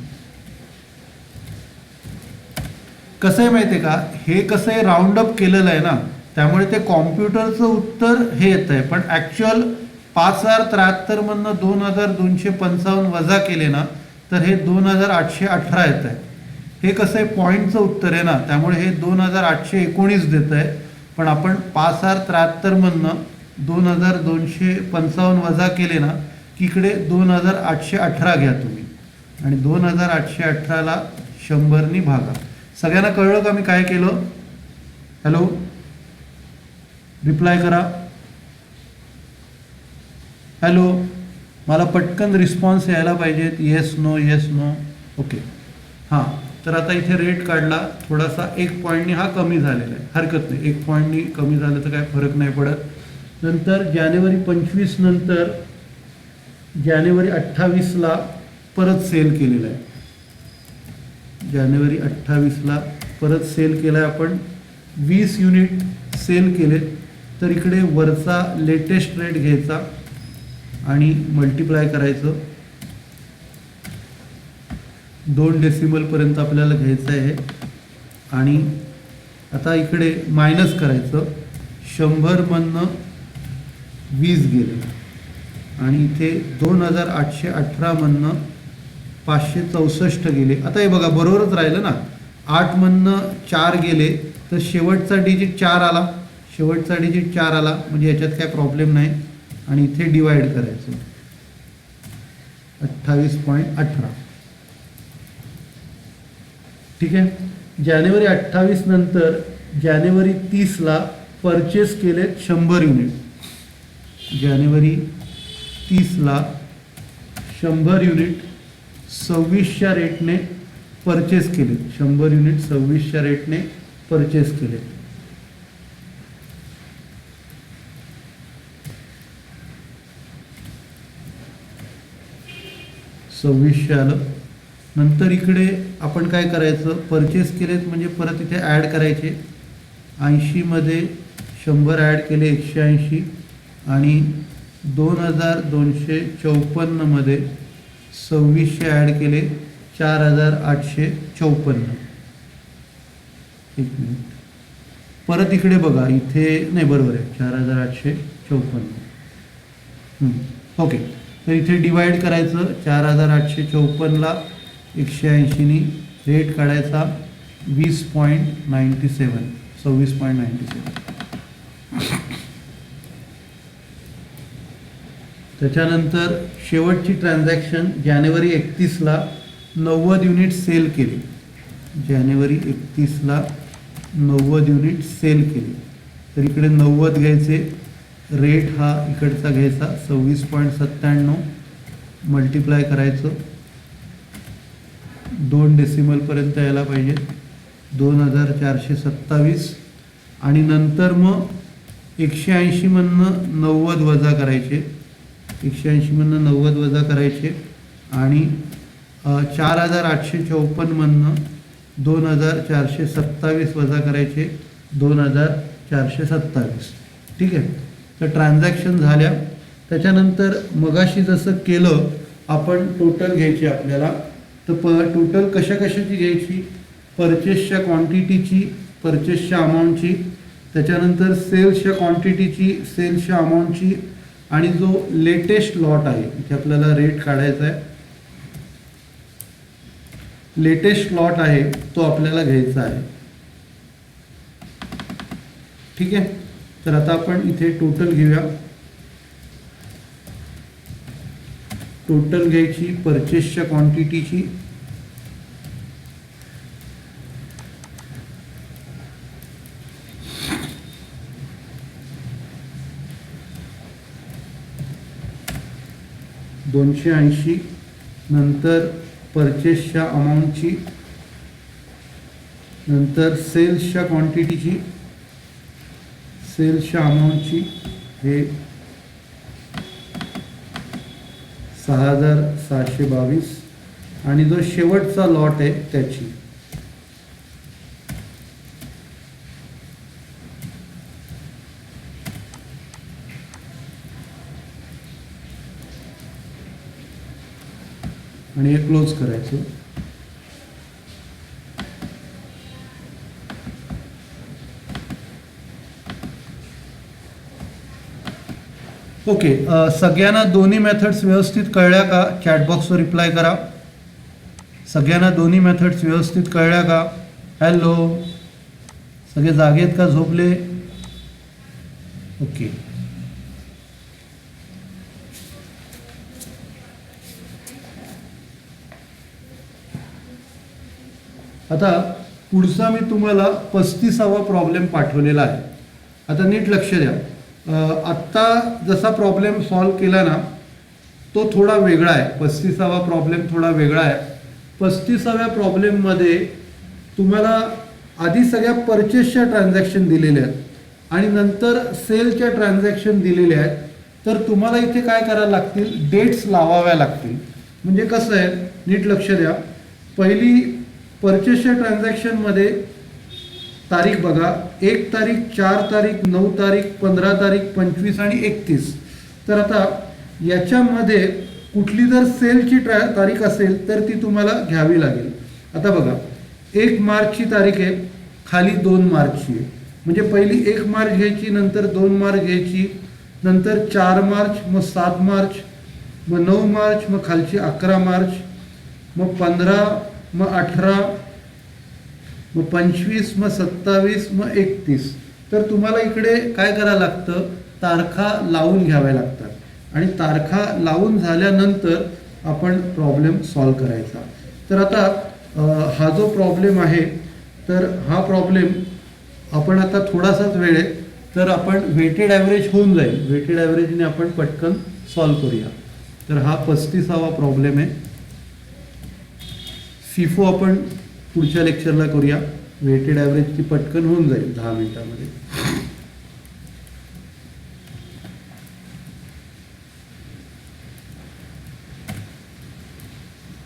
कसं आहे माहिती आहे का, हे कसं आहे राऊंड अप केलेलं आहे ना, त्यामुळे ते कॉम्प्युटरचं उत्तर हे येतं आहे, पण ॲक्च्युअल 5073 मधनं 2255 वजा केले ना तर हे 2818 येत आहे. हे कसं आहे पॉईंटचं उत्तर आहे ना, त्यामुळे हे 2819 देत आहे. पण आपण 5073 मधनं 2255 वजा केले ना की इकडे 2818 घ्या तुम्ही आणि 2818ला 100नी भागा. सगळ्यांना कळलं का मी काय केलं? हॅलो, रिप्लाय करा. हॅलो, मला पटकन रिस्पॉन्स यायला पाहिजेत. Yes no, yes no. Okay. हां, तर आता इथे रेट काढला, थोडासा 1 पॉईंटनी हा कमी झालेला आहे, हरकत नाही, 1 पॉईंटनी कमी झालं तर काय फरक नाही पडत. नंतर जानेवारी 25 नंतर जानेवारी 28ला परत सेल केलेला आहे. जानेवारी 28ला परत सेल केला आहे आपण, 20 युनिट सेल केले. तर इकडे वरचा लेटेस्ट रेट घ्यायचा आणि मल्टिप्लाय करायचं, 2 डेसिमलपर्यंत आपल्याला घ्यायचं आहे. आणि आता इकडे मायनस करायचं, 100मधनं 20 गेले आणि इथे 2818मधनं 564 गेले. आता हे बघा बरोबरच राहिलं ना, 8मधनं 4 गेले तर शेवटचा डिजिट 4 आला, शेवटचा डिजिट 4 आला, म्हणजे याच्यात काय प्रॉब्लेम नाही. आणि इथे डिवाइड करायचं, 28.18. ठीक आहे. जानेवारी 28 नंतर जानेवारी 30ला परचेस केले 100 युनिट. जानेवारी 30ला 100 युनिट 26च्या रेटने परचेस केले, 100 युनिट 26च्या रेटने परचेस केले. सव्वीसशे आलं. नंतर इकडे आपण काय करायचं, परचेस केलेत म्हणजे परत इथे ॲड करायचे. 80मध्ये 100 ॲड केले 180 आणि 2254मध्ये 2600 ॲड केले 4854. एक मिनिट, परत इकडे बघा, इथे नाही, बरोबर आहे 4854. ओके, तर इथे डिवाइड करायचं, 4854ला 180नी रेट काढायचा 20.97, 26.97. त्याच्यानंतर शेवटची ट्रान्झॅक्शन जानेवारी 31ला 90 युनिट सेल केले. जानेवारी 31ला 90 युनिट सेल केले. तर इकडे 90 घ्यायचे, रेट हा इकडचा घ्यायचा 26.97, मल्टिप्लाय करायचं, 2 डेसिमलपर्यंत यायला पाहिजे, 2427. आणि नंतर मग 180मधनं 90 वजा करायचे, 180मधनं 90 वजा करायचे आणि 4854मधनं 2427 वजा करायचे, 2427. ठीक आहे. तर ट्रान्झॅक्शन झाल्या. त्याच्यानंतर मगाशी जसं केलं आपण, टोटल घ्यायची आपल्याला. तर टोटल कशा कशाची घ्यायची, परचेसच्या क्वांटिटीची, परचेसच्या अमाऊंटची, त्याच्यानंतर सेल्सच्या क्वांटिटीची, सेल्सच्या अमाऊंटची, आणि जो लेटेस्ट लॉट आहे इथे आपल्याला रेट काढायचा आहे, लेटेस्ट लॉट आहे तो आपल्याला घ्यायचा आहे. ठीक आहे. तर आता आपण इथे टोटल घेऊया. टोटल घ्यायची परचेसच्या क्वांटिटीची, $280, नंतर परचेसच्या अमाऊंटची, नंतर सेल्सच्या क्वांटिटीची, सेल्सच्या अमाऊंटची हे 6722 आणि जो शेवटचा लॉट आहे त्याची. आणि हे क्लोज करायचं. ओके, सगळ्यांना दोन्ही मेथड्स व्यवस्थित कळल्या का? चॅटबॉक्सवर रिप्लाय करा. सगळ्यांना दोन्ही मेथड्स व्यवस्थित कळल्या का? हॅलो, सगळे जागेत का झोपले? ओके. आता पुढचा मी तुम्हाला 35वा प्रॉब्लेम पाठवलेला आहे. आता नीट लक्ष द्या. आत्ता जसा प्रॉब्लेम सॉल्व केला ना तो थोडा वेगळा आहे. 35वा प्रॉब्लेम थोडा वेगळा आहे, 35व्या प्रॉब्लेममध्ये तुम्हाला आधी सगळ्या परचेसच्या ट्रान्झॅक्शन दिलेल्या आहेत आणि नंतर सेलच्या ट्रान्झॅक्शन दिलेल्या आहेत. तर तुम्हाला इथे काय करायला लागतील, डेट्स लावाव्या लागतील. म्हणजे कसं आहे, नीट लक्ष द्या. पहिली परचेसच्या ट्रान्झॅक्शनमध्ये तारीख बघा, 1 तारीख, 4 तारीख, 9 तारीख, 15 तारीख, 25 आणि 31. तर आता याच्यामध्ये कुठली जर सेलची तारीख असेल तर ती तुम्हाला घ्यावी लागेल. आता बघा, 1 मार्चची तारीख आहे, खाली 2 मार्चची आहे. म्हणजे पहिली 1 मार्च घ्यायची, नंतर 2 मार्च घ्यायची, नंतर 4 मार्च, मग 7 मार्च, मग 9 मार्च, मग खालची 11 मार्च, मग 15, मग 18, मग 25, मग 27, मग 31. तर तुम्हाला इकडे काय करावं लागतं, तारखा लावून घ्याव्या लागतात आणि तारखा लावून झाल्यानंतर आपण प्रॉब्लेम सॉल्व करायचा. तर आता हा जो प्रॉब्लेम आहे, तर हा प्रॉब्लेम आपण आता थोडासाच वेळ आहे, तर आपण वेटेड ॲव्हरेज होऊन जाईल. वेटेड ॲव्हरेजने आपण पटकन सॉल्व करूया. तर हा 35वा प्रॉब्लेम आहे. फिफो आपण पुढच्या लेक्चरला करूया. वेटेड ॲव्हरेजची पटकन होऊन जाईल 10 मिनिटामध्ये.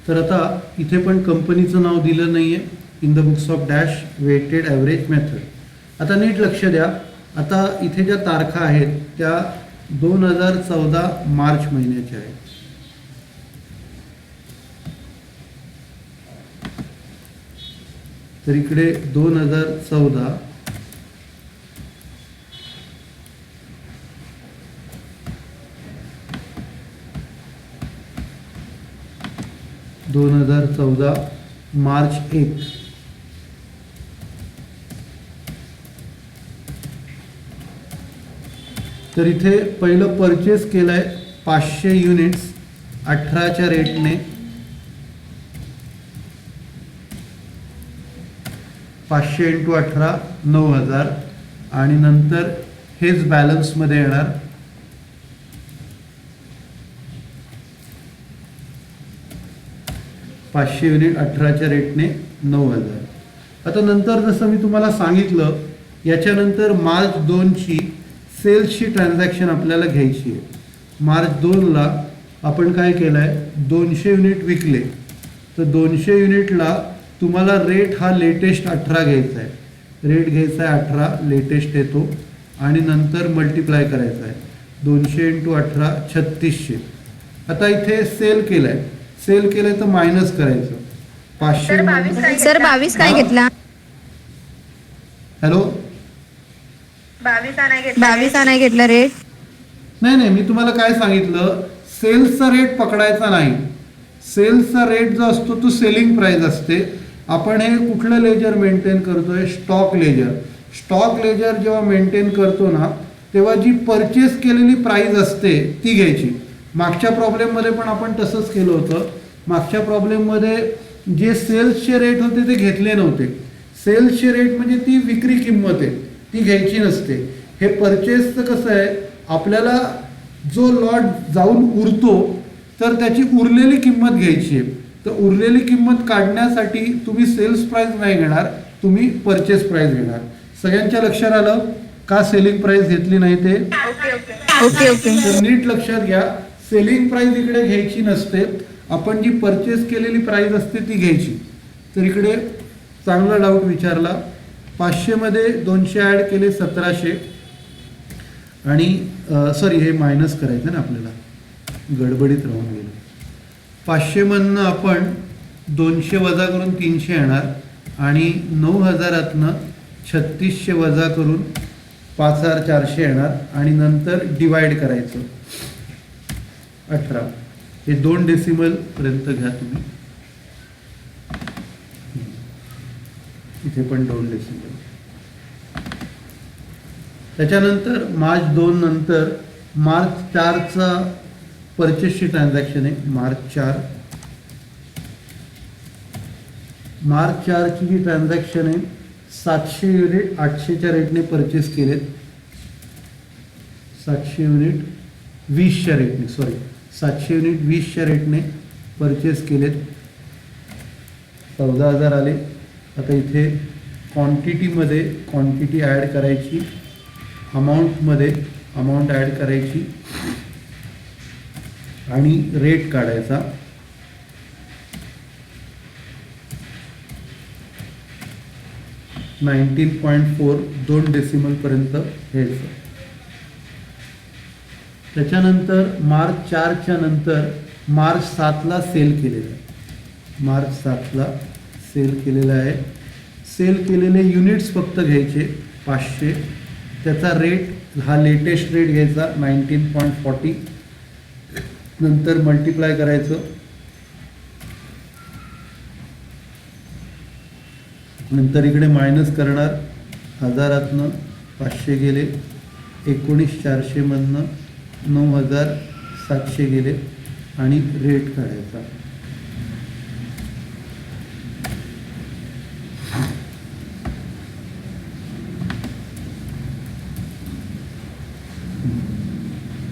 तर आता इथे पण कंपनीचं नाव दिलं नाही आहे, in the books of dash weighted average method. आता नीट लक्ष द्या. आता इथे ज्या तारखा आहेत त्या 2014 मार्च महिन्याच्या आहेत. तर इकडे 2014 2014 मार्च 1. तर इथे पहिलं परचेस केलं आहे 500 युनिट्स 18च्या रेटने. 500 × 18 9,000 आणि नंतर हेच बॅलन्समध्ये येणार. पाचशे युनिट 18च्या रेटने 9,000. आता नंतर जसं मी तुम्हाला सांगितलं, याच्यानंतर मार्च 2ची सेल्सची ट्रान्झॅक्शन आपल्याला घ्यायची आहे. मार्च 2ला आपण काय केलं आहे, 200 युनिट विकले. तर 200 युनिटला तुम्हाला रेट हा लेटेस्ट 18 घ्यायचा आहे. रेट घ्यायचा आहे 18, लेटेस्ट येतो आणि नंतर मल्टिप्लाय करायचा आहे. 200 × 18 3600. आता इथे सेल केलं आहे, सेल केलं तर मायनस करायचं. 500 सर 22 काय घेतला? हॅलो, 22 नाही घेतला रेट? नाही, मी तुम्हाला काय सांगितलं, सेल्सचा रेट पकडायचा नाही. सेल्सचा रेट जो असतो तो सेलिंग प्राइस असते. आपण हे कुठलं लेजर मेंटेन करतोय, स्टॉक लेजर. स्टॉक लेजर जेव्हा मेंटेन करतो ना, तेव्हा जी परचेस केलेली प्राइस असते ती घ्यायची. मागच्या प्रॉब्लेममध्ये पण आपण तसंच केलं होतं. मागच्या प्रॉब्लेममध्ये जे सेल्सचे रेट होते ते घेतले नव्हते. सेल्सचे रेट म्हणजे ती विक्री किंमत आहे, ती घ्यायची नसते. हे परचेसचं कसं आहे, आपल्याला जो लॉट जाऊन उरतो तर त्याची उरलेली किंमत घ्यायची आहे. तर उरलेली किंमत काढण्यासाठी तुम्ही सेल्स प्राइस नाही घेणार, तुम्ही परचेस प्राइस घेणार. सगळ्यांच्या लक्षात आलं का सेलिंग प्राइस घेतली नाही ते? ओके. तर नीट लक्षात घ्या, सेलिंग प्राइस इकडे घ्यायची नसते. आपण जी परचेस केलेली प्राइस असते ती घ्यायची. तर इकडे चांगला डाऊट विचारला. 500 मध्ये 200 ॲड केले 1700 आणि सॉरी हे मायनस करायचं ना आपल्याला, गडबडीत राहून गेलं. 500 मधनं आपण 200 वजा करून 300 येणार आणि 9,000तनं 3600 वजा करून 5,400 येणार आणि नंतर डिवाइड करायचं 18. हे 2 डेसिमल पर्यंत घ्या तुम्ही. इथे पण 2 डेसिमल. त्याच्यानंतर मार्च 2 नंतर मार्च 4चा परचेसची ट्रान्झॅक्शन आहे. मार्च 4. मार्च 4ची जी ट्रान्झॅक्शन आहे 700 युनिट 800च्या रेटने परचेस केलेत. 700 युनिट 20च्या रेटने, सॉरी 700 युनिट 20च्या रेटने परचेस केलेत. 14,000 आले. आता इथे क्वांटिटीमध्ये क्वांटिटी ॲड करायची, अमाऊंटमध्ये अमाऊंट ॲड करायची आणि रेट काढायचा. $19.4 2 डेसिमलपर्यंत घ्यायचं. त्याच्यानंतर मार्च 4च्या नंतर मार्च 7ला सेल केलेलं आहे. मार्च 7ला सेल केलेलं आहे. सेल केलेले युनिट्स फक्त घ्यायचे 500. त्याचा रेट हा लेटेस्ट रेट घ्यायचा 19.40. नंतर मल्टिप्लाय करायचं. नंतर इकडे मायनस करणार. 1000तनं 500 गेले, 19,400मधनं 9,700 गेले आणि रेट काढायचा.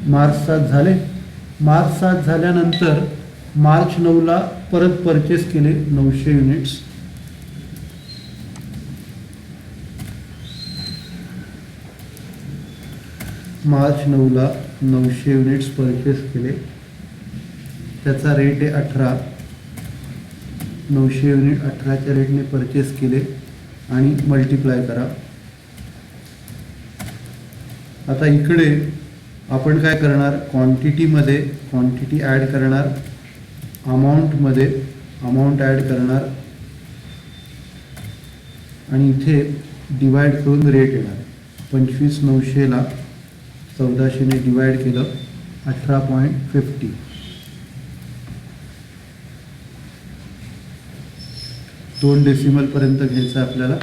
मार्च 7 झाले. मार्च 7 झाल्यानंतर मार्च 9ला परत परचेस केले 900 युनिट्स. मार्च 9ला 900 युनिट्स परचेस केले. त्याचा रेट आहे 18. 900 युनिट 18च्या रेटने परचेस केले आणि मल्टिप्लाय करा. आता इकडे आपण काय करणार, क्वांटिटीमध्ये क्वांटिटी ॲड करणार, अमाऊंटमध्ये अमाऊंट ॲड करणार आणि इथे डिवाइड करून रेट येणार. 25,900ला 1400ने डिवाइड केलं 18.50. दोन डेसिमलपर्यंत घ्यायचं आपल्याला.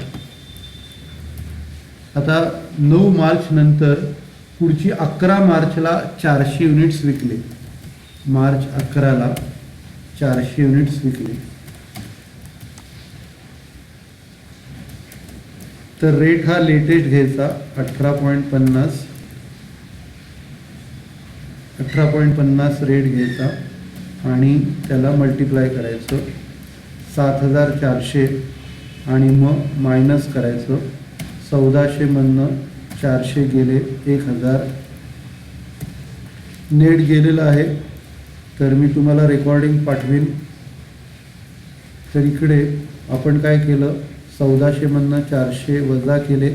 आता 9 मार्च नंतर पुढची 11 मार्चला 400 युनिट्स विकले. मार्च 11ला 400 युनिट्स विकले. तर रेट हा लेटेस्ट घ्यायचा 18.50. 18.50 रेट घ्यायचा आणि त्याला मल्टिप्लाय करायचं 7,400 आणि मग मायनस करायचं. 1400मधनं 400 गेले, 1,000 नेट गेलेलं आहे. तर मी तुम्हाला रेकॉर्डिंग पाठवीन. तर इकडे आपण काय केलं, 1400मधनं 400 वजा केले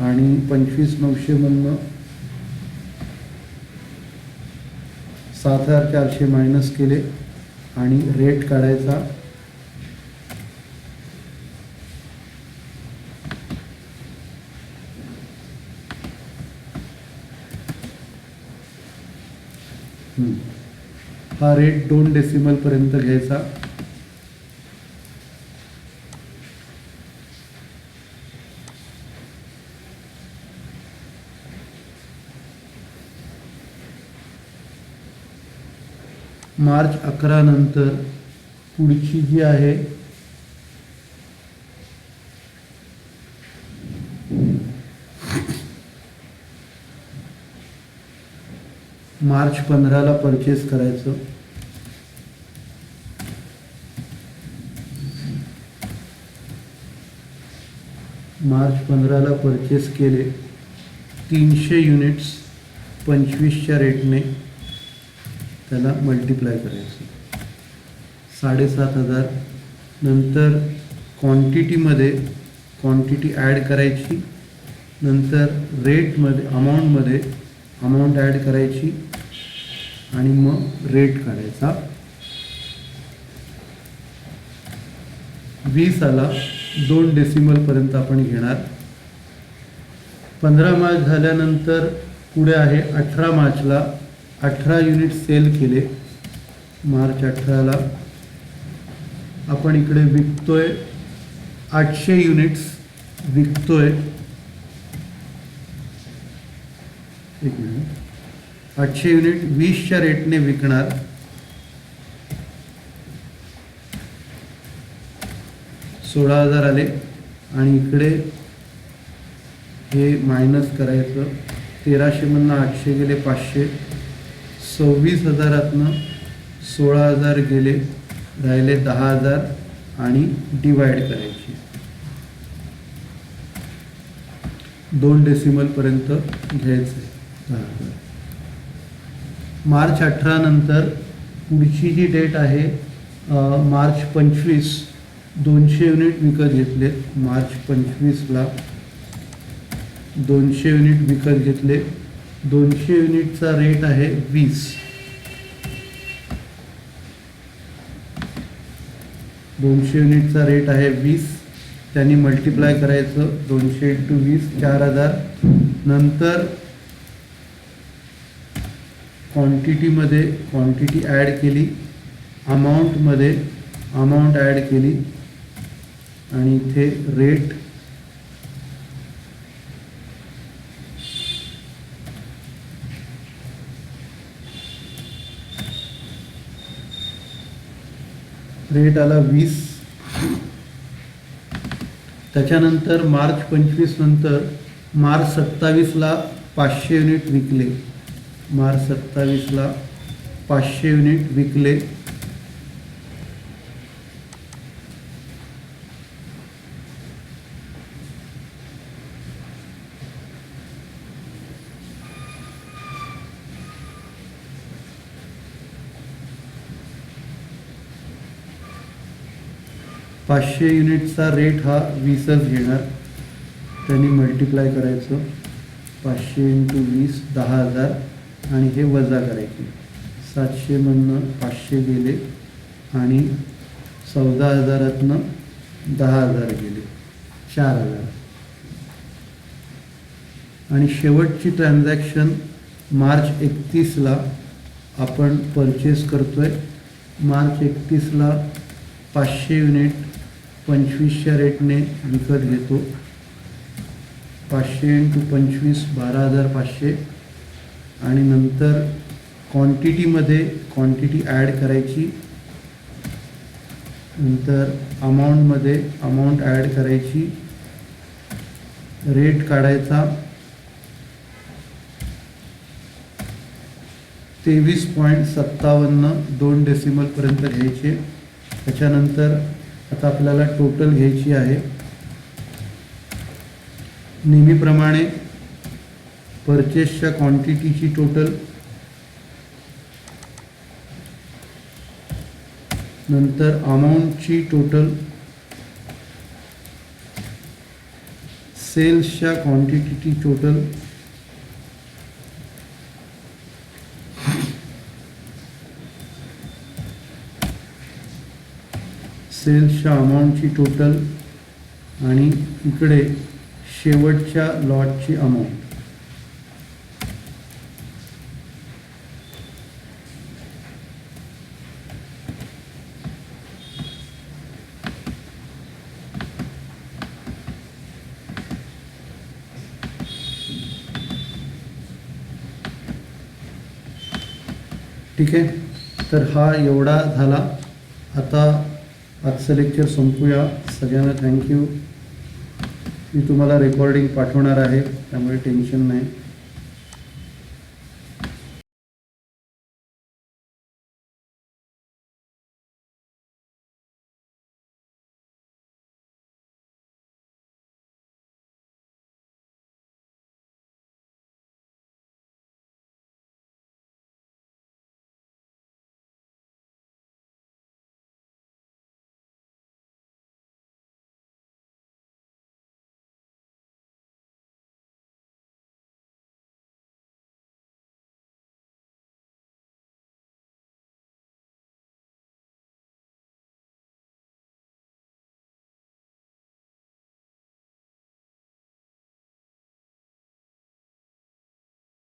आणि 25,900मधनं 7,400 मायनस केले आणि रेट काढायचा. हा रेट 2 डेसिमलपर्यंत घ्यायचा. मार्च 11 नंतर पुढची जी आहे मार्च 15ला परचेस करायचं. मार्च 15ला परचेस केले 300 युनिट्स 25च्या रेटने. त्याला मल्टिप्लाय करायचं 7,500. नंतर क्वांटिटीमध्ये क्वांटिटी ॲड करायची. नंतर रेटमध्ये अमाऊंटमध्ये अमाऊंट ॲड करायची आणि मग रेट काढायचा. 20 आला 2 डेसिमलपर्यंत आपण घेणार. 15 मार्च झाल्यानंतर पुढे आहे 18 मार्चला 18 युनिट सेल केले. मार्च 18ला आपण इकडे विकतोय 800 युनिट्स विकतोय. 1 मिनिट. 800 युनिट 20च्या रेटने विकणार. $16,000 आले आणि इकडे हे मायनस करायचं. 1300मधनं 800 गेले 500. 26,000तनं 16,000 गेले, राहिले 10,000 आणि डिवाइड करायची. 2 डेसिमलपर्यंत घ्यायचं आहे. मार्च 18 नंतर पुढची जी डेट आहे मार्च 25, 200 युनिट विकत घेतले. मार्च 25ला 200 युनिट विकत घेतले. 200 युनिटचा रेट आहे 20. 200 युनिटचा रेट आहे 20. त्यांनी मल्टिप्लाय करायचं. 200 × 20 4000. नंतर क्वांटिटीमध्ये क्वांटिटी ॲड केली, अमाऊंटमध्ये अमाऊंट ॲड केली आणि इथे रेट आला 20. त्याच्यानंतर मार्च 25 नंतर मार्च 27ला 500 युनिट विकले. मार्च 27ला 500 युनिट विकले. पाचशे युनिटचा रेट हा 20च घेणार. त्यांनी मल्टिप्लाय करायचं. 500 × 20 10,000 आणि हे वजा करायचे. 700 मधनं 500 गेले आणि 14,000तनं 10,000 गेले, 4,000. आणि शेवटची ट्रान्झॅक्शन मार्च 31ला आपण परचेस करतोय. मार्च 31ला 500 युनिट 25च्या रेटने विकत घेतो. 500 × 25 12,500. आणि नंतर क्वांटिटीमध्ये क्वांटिटी ॲड करायची. नंतर अमाऊंटमध्ये अमाऊंट ॲड करायची. रेट काढायचा. 23.57 2 डेसिमलपर्यंत घ्यायचे. त्याच्यानंतर आता आपल्याला टोटल घ्यायची आहे. नेहमीप्रमाणे परचेसच्या क्वांटिटीची टोटल, नंतर अमाऊंटची टोटल, सेल्सच्या क्वांटिटीची टोटल, सेल्सच्या अमाऊंटची टोटल आणि इकडे शेवटच्या लॉटची अमाऊंट. ठीक आहे. तर हा एवढा झाला. आता आजचं लेक्चर संपूया. सगळ्यांना थँक्यू. मी तुम्हाला रेकॉर्डिंग पाठवणार आहे, त्यामुळे टेन्शन नाही.